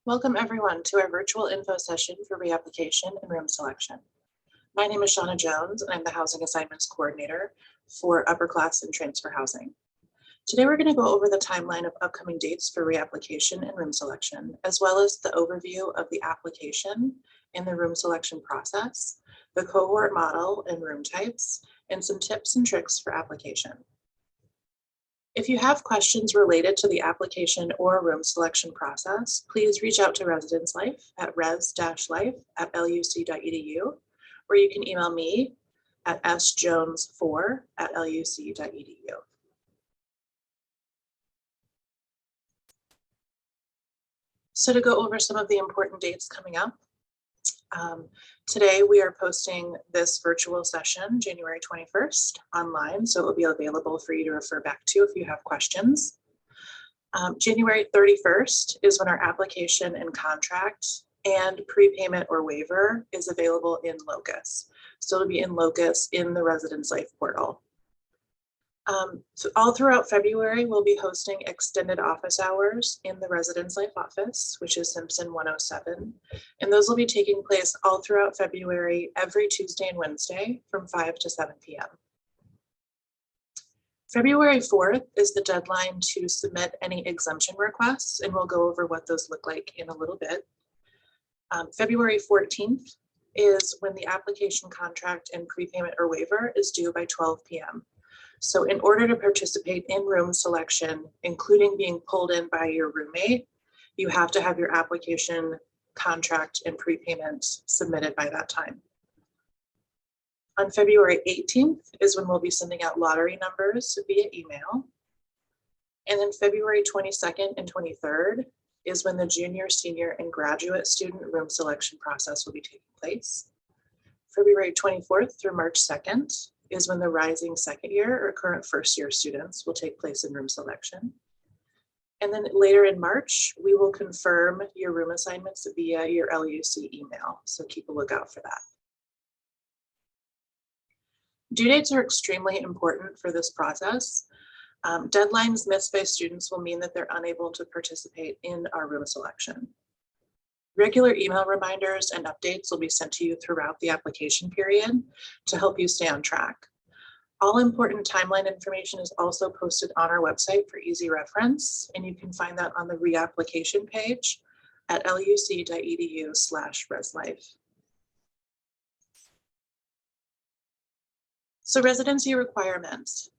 Welcome everyone to our virtual info session for reapplication and room selection. My name is Shauna Jones and I'm the Housing Assignments Coordinator for Upper Class and Transfer Housing. Today we're going to go over the timeline of upcoming dates for reapplication and room selection, as well as the overview of the application and the room selection process, the cohort model and room types, and some tips and tricks for application. If you have questions related to the application or room selection process, please reach out to Residence Life at res-life@luc.edu, or you can email me at sjones4@luc.edu. So to go over some of the important dates coming up, today we are posting this virtual session, January 21st, online, so it will be available for you to refer back to if you have questions. January 31st is when our application and contract and prepayment or waiver is available in Locus. So it'll be in Locus in the Residence Life portal. So all throughout February, we'll be hosting extended office hours in the Residence Life office, which is Simpson 107. And those will be taking place all throughout February, every Tuesday and Wednesday from 5 to 7 p.m. February 4th is the deadline to submit any exemption requests, and we'll go over what those look like in a little bit. February 14th is when the application, contract, and prepayment or waiver is due by 12 p.m. So in order to participate in room selection, including being pulled in by your roommate, you have to have your application, contract, and prepayment submitted by that time. On February 18th is when we'll be sending out lottery numbers via email. And then February 22nd and 23rd is when the junior, senior, and graduate student room selection process will be taking place. February 24th through March 2nd is when the rising second year or current first year students will take place in room selection. And then later in March, we will confirm your room assignments via your LUC email. So keep a lookout for that. Due dates are extremely important for this process. Deadlines missed by students will mean that they're unable to participate in our room selection. Regular email reminders and updates will be sent to you throughout the application period to help you stay on track. All important timeline information is also posted on our website for easy reference, and you can find that on the reapplication page at luc.edu/reslife. So residency requirements.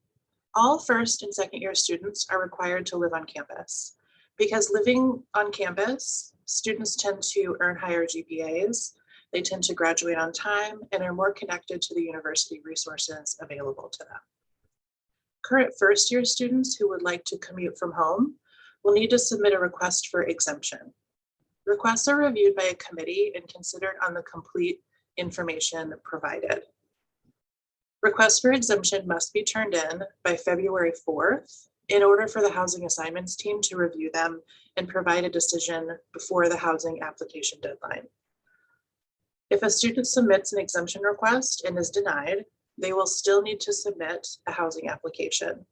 All first and second year students are required to live on campus. Because living on campus, students tend to earn higher GPAs, they tend to graduate on time, and are more connected to the university resources available to them. Current first year students who would like to commute from home will need to submit a request for exemption. Requests are reviewed by a committee and considered on the complete information provided. Requests for exemption must be turned in by February 4th in order for the housing assignments team to review them and provide a decision before the housing application deadline. If a student submits an exemption request and is denied, they will still need to submit a housing application.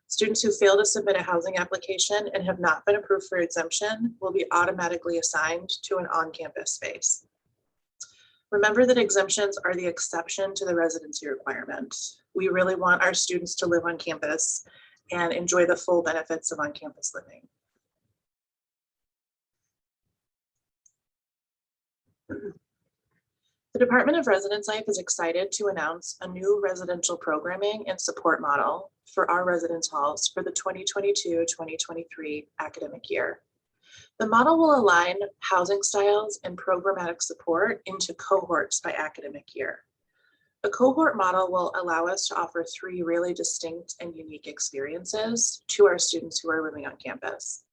Students who fail to submit a housing application and have not been approved for exemption will be automatically assigned to an on-campus space. Remember that exemptions are the exception to the residency requirement. We really want our students to live on campus and enjoy the full benefits of on-campus living. The Department of Residence Life is excited to announce a new residential programming and support model for our residence halls for the 2022-2023 academic year. The model will align housing styles and programmatic support into cohorts by academic year. A cohort model will allow us to offer 3 really distinct and unique experiences to our students who are living on campus.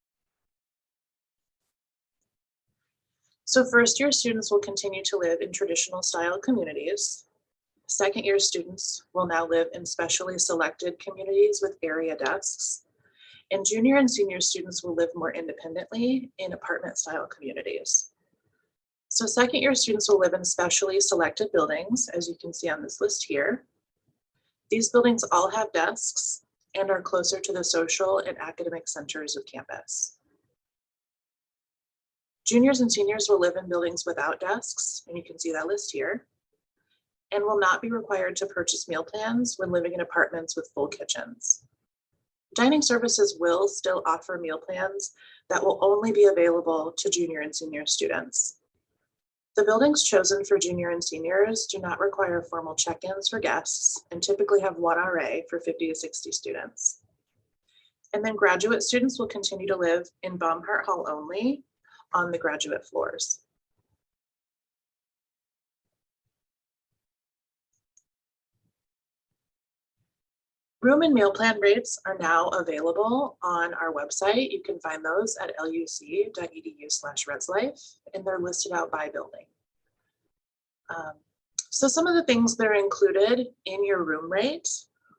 So first year students will continue to live in traditional style communities. Second year students will now live in specially selected communities with area desks. And junior and senior students will live more independently in apartment style communities. So second year students will live in specially selected buildings, as you can see on this list here. These buildings all have desks and are closer to the social and academic centers of campus. Juniors and seniors will live in buildings without desks, and you can see that list here, and will not be required to purchase meal plans when living in apartments with full kitchens. Dining services will still offer meal plans that will only be available to junior and senior students. The buildings chosen for junior and seniors do not require formal check-ins for guests and typically have one RA for 50 to 60 students. And then graduate students will continue to live in Baumhart Hall only on the graduate floors. Room and meal plan rates are now available on our website. You can find those at luc.edu/redslife, and they're listed out by building. So some of the things that are included in your room rate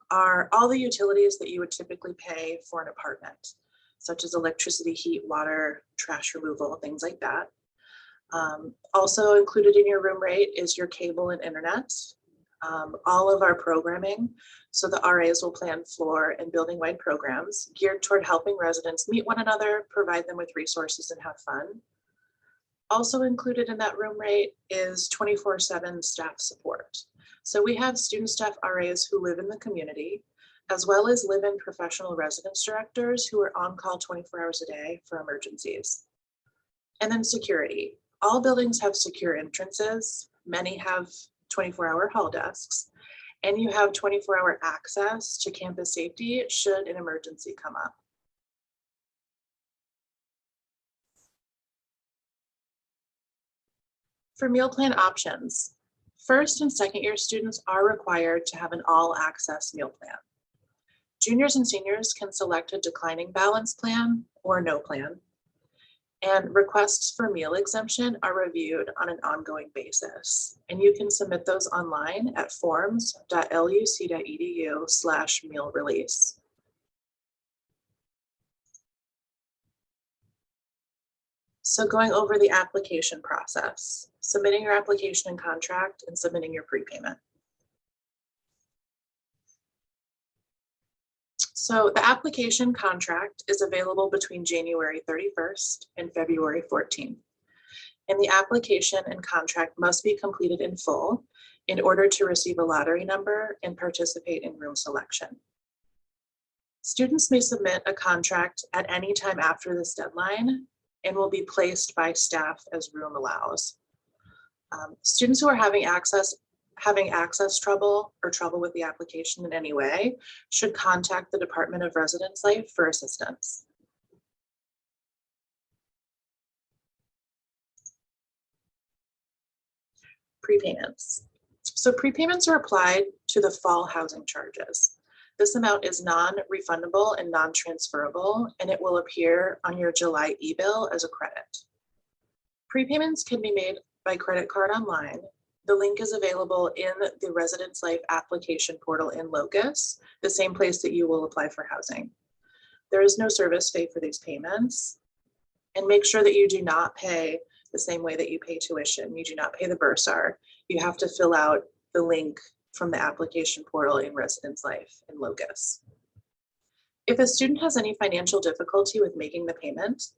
are all the utilities that you would typically pay for an apartment, such as electricity, heat, water, trash removal, things like that. Also included in your room rate is your cable and internet, all of our programming. So the RAs will plan floor and building-wide programs geared toward helping residents meet one another, provide them with resources, and have fun. Also included in that room rate is 24/7 staff support. So we have student staff RAs who live in the community, as well as live-in professional residence directors who are on call 24 hours a day for emergencies. And then security. All buildings have secure entrances. Many have 24-hour hall desks, and you have 24-hour access to campus safety should an emergency come up. For meal plan options, first and second year students are required to have an all access meal plan. Juniors and seniors can select a declining balance plan or no plan, and requests for meal exemption are reviewed on an ongoing basis. And you can submit those online at forms.luc.edu/meal release. So going over the application process, submitting your application and contract, and submitting your prepayment. So the application contract is available between January 31st and February 14th. And the application and contract must be completed in full in order to receive a lottery number and participate in room selection. Students may submit a contract at any time after this deadline and will be placed by staff as room allows. Students who are having access trouble or trouble with the application in any way should contact the Department of Residence Life for assistance. Prepayments. So prepayments are applied to the fall housing charges. This amount is non-refundable and non-transferable, and it will appear on your July e-bill as a credit. Prepayments can be made by credit card online. The link is available in the Residence Life application portal in Locus, the same place that you will apply for housing. There is no service fee for these payments, and make sure that you do not pay the same way that you pay tuition. You do not pay the bursar. You have to fill out the link from the application portal in Residence Life in Locus. If a student has any financial difficulty with making the payment,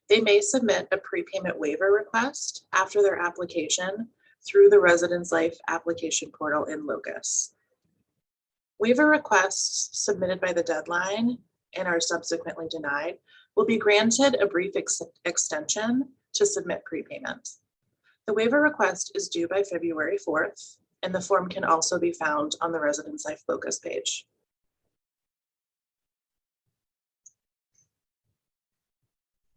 they may submit a prepayment waiver request after their application through the Residence Life application portal in Locus. Waiver requests submitted by the deadline and are subsequently denied will be granted a brief extension to submit prepayment. The waiver request is due by February 4th, and the form can also be found on the Residence Life Locus page.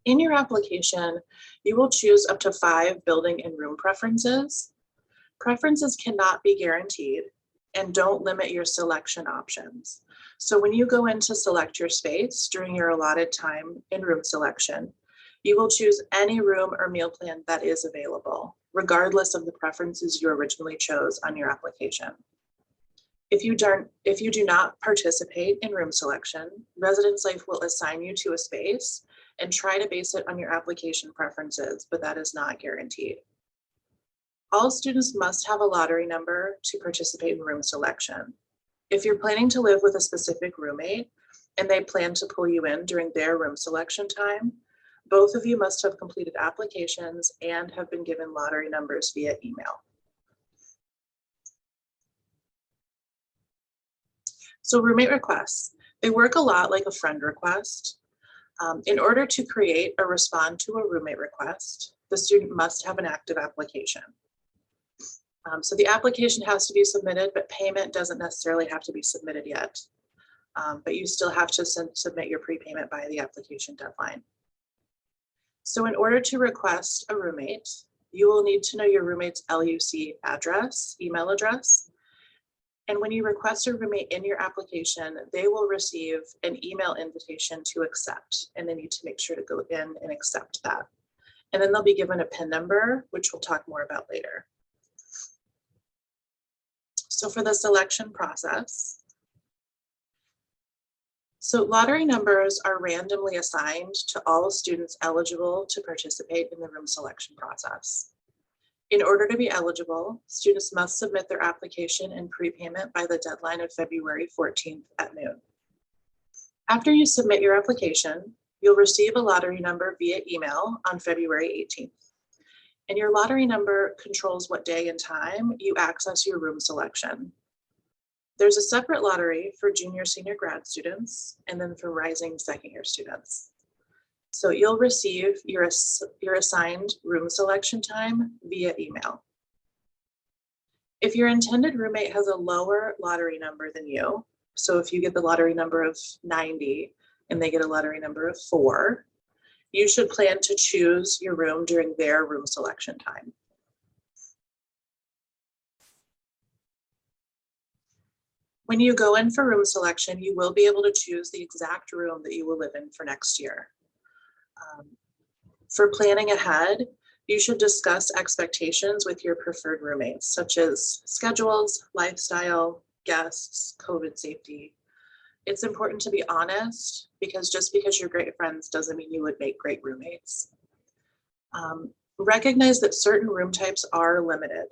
In your application, you will choose up to 5 building and room preferences. Preferences cannot be guaranteed and don't limit your selection options. So when you go in to select your space during your allotted time in room selection, you will choose any room or meal plan that is available, regardless of the preferences you originally chose on your application. If you do not participate in room selection, Residence Life will assign you to a space and try to base it on your application preferences, but that is not guaranteed. All students must have a lottery number to participate in room selection. If you're planning to live with a specific roommate and they plan to pull you in during their room selection time, Both of you must have completed applications and have been given lottery numbers via email. So roommate requests, they work a lot like a friend request. In order to create or respond to a roommate request, the student must have an active application. So the application has to be submitted, but payment doesn't necessarily have to be submitted yet. But you still have to submit your prepayment by the application deadline. So in order to request a roommate, you will need to know your roommate's LUC address, email address. And when you request a roommate in your application, they will receive an email invitation to accept, and they need to make sure to go in and accept that. And then they'll be given a PIN number, which we'll talk more about later. So for the selection process, so lottery numbers are randomly assigned to all students eligible to participate in the room selection process. In order to be eligible, students must submit their application and prepayment by the deadline of February 14th at noon. After you submit your application, you'll receive a lottery number via email on February 18th. And your lottery number controls what day and time you access your room selection. There's a separate lottery for junior, senior grad students, and then for rising second year students. So you'll receive your assigned room selection time via email. If your intended roommate has a lower lottery number than you, so if you get the lottery number of 90 and they get a lottery number of 4, you should plan to choose your room during their room selection time. When you go in for room selection, you will be able to choose the exact room that you will live in for next year. For planning ahead, you should discuss expectations with your preferred roommates, such as schedules, lifestyle, guests, COVID safety. It's important to be honest, because just because you're great friends doesn't mean you would make great roommates. Recognize that certain room types are limited,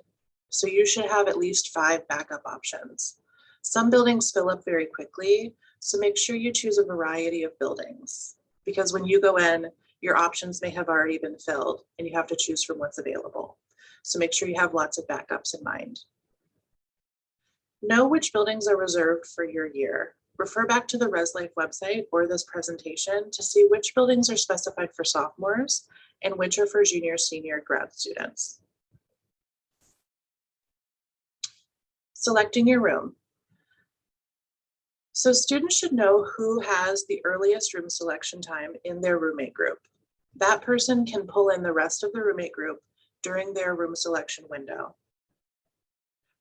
so you should have at least 5 backup options. Some buildings fill up very quickly, so make sure you choose a variety of buildings, because when you go in, your options may have already been filled and you have to choose from what's available. So make sure you have lots of backups in mind. Know which buildings are reserved for your year. Refer back to the ResLife website or this presentation to see which buildings are specified for sophomores and which are for junior, senior grad students. Selecting your room. So students should know who has the earliest room selection time in their roommate group. That person can pull in the rest of the roommate group during their room selection window.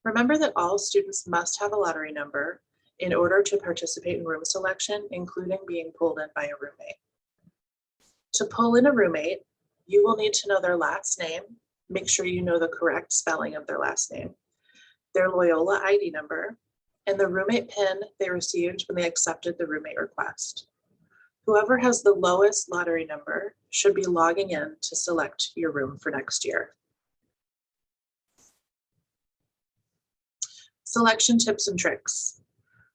Remember that all students must have a lottery number in order to participate in room selection, including being pulled in by a roommate. To pull in a roommate, you will need to know their last name. Make sure you know the correct spelling of their last name, their Loyola ID number, and the roommate PIN they received when they accepted the roommate request. Whoever has the lowest lottery number should be logging in to select your room for next year. Selection tips and tricks.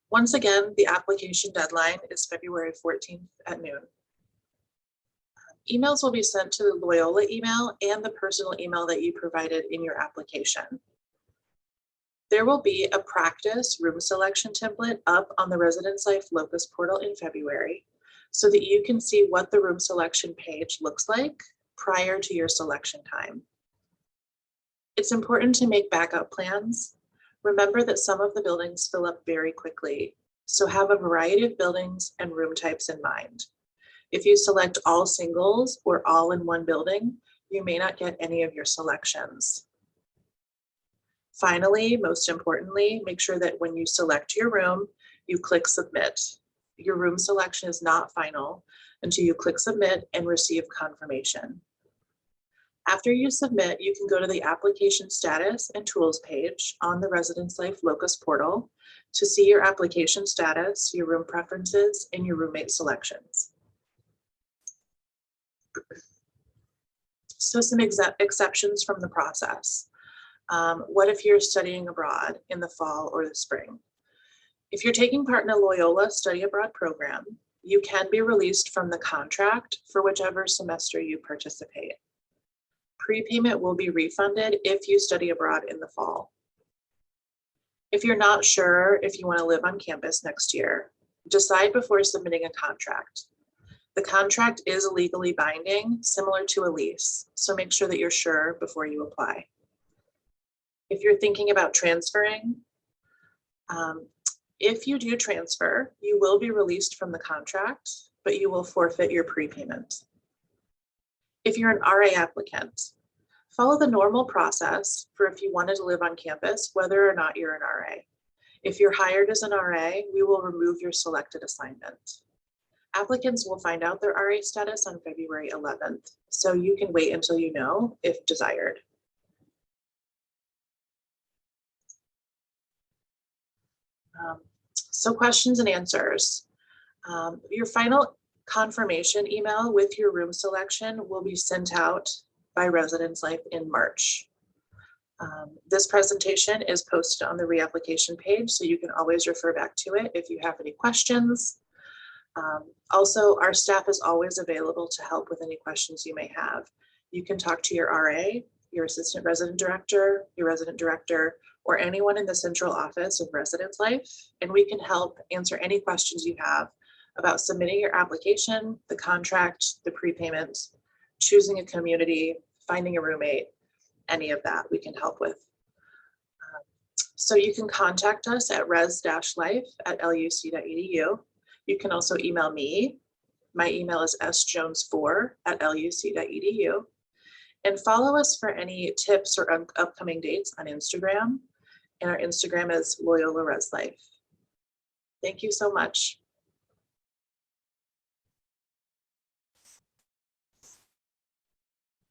Once again, the application deadline is February 14th at noon. Emails will be sent to the Loyola email and the personal email that you provided in your application. There will be a practice room selection template up on the Residence Life Locus portal in February so that you can see what the room selection page looks like prior to your selection time. It's important to make backup plans. Remember that some of the buildings fill up very quickly, so have a variety of buildings and room types in mind. If you select all singles or all in one building, you may not get any of your selections. Finally, most importantly, make sure that when you select your room, you click submit. Your room selection is not final until you click submit and receive confirmation. After you submit, you can go to the application status and tools page on the Residence Life Locus portal to see your application status, your room preferences, and your roommate selections. So some exceptions from the process. What if you're studying abroad in the fall or the spring? If you're taking part in a Loyola study abroad program, you can be released from the contract for whichever semester you participate. Prepayment will be refunded if you study abroad in the fall. If you're not sure if you want to live on campus next year, decide before submitting a contract. The contract is legally binding, similar to a lease, so make sure that you're sure before you apply. If you're thinking about transferring, if you do transfer, you will be released from the contract, but you will forfeit your prepayment. If you're an RA applicant, follow the normal process for if you wanted to live on campus, whether or not you're an RA. If you're hired as an RA, we will remove your selected assignment. Applicants will find out their RA status on February 11th, so you can wait until you know if desired. So questions and answers. Your final confirmation email with your room selection will be sent out by Residence Life in March. This presentation is posted on the reapplication page, so you can always refer back to it if you have any questions. Also, our staff is always available to help with any questions you may have. You can talk to your RA, your assistant resident director, your resident director, or anyone in the central office of Residence Life, and we can help answer any questions you have about submitting your application, the contract, the prepayment, choosing a community, finding a roommate, any of that we can help with. So you can contact us at res-life@luc.edu. You can also email me. My email is sjones4@luc.edu. And follow us for any tips or upcoming dates on Instagram. And our Instagram is Loyola Res Life. Thank you so much.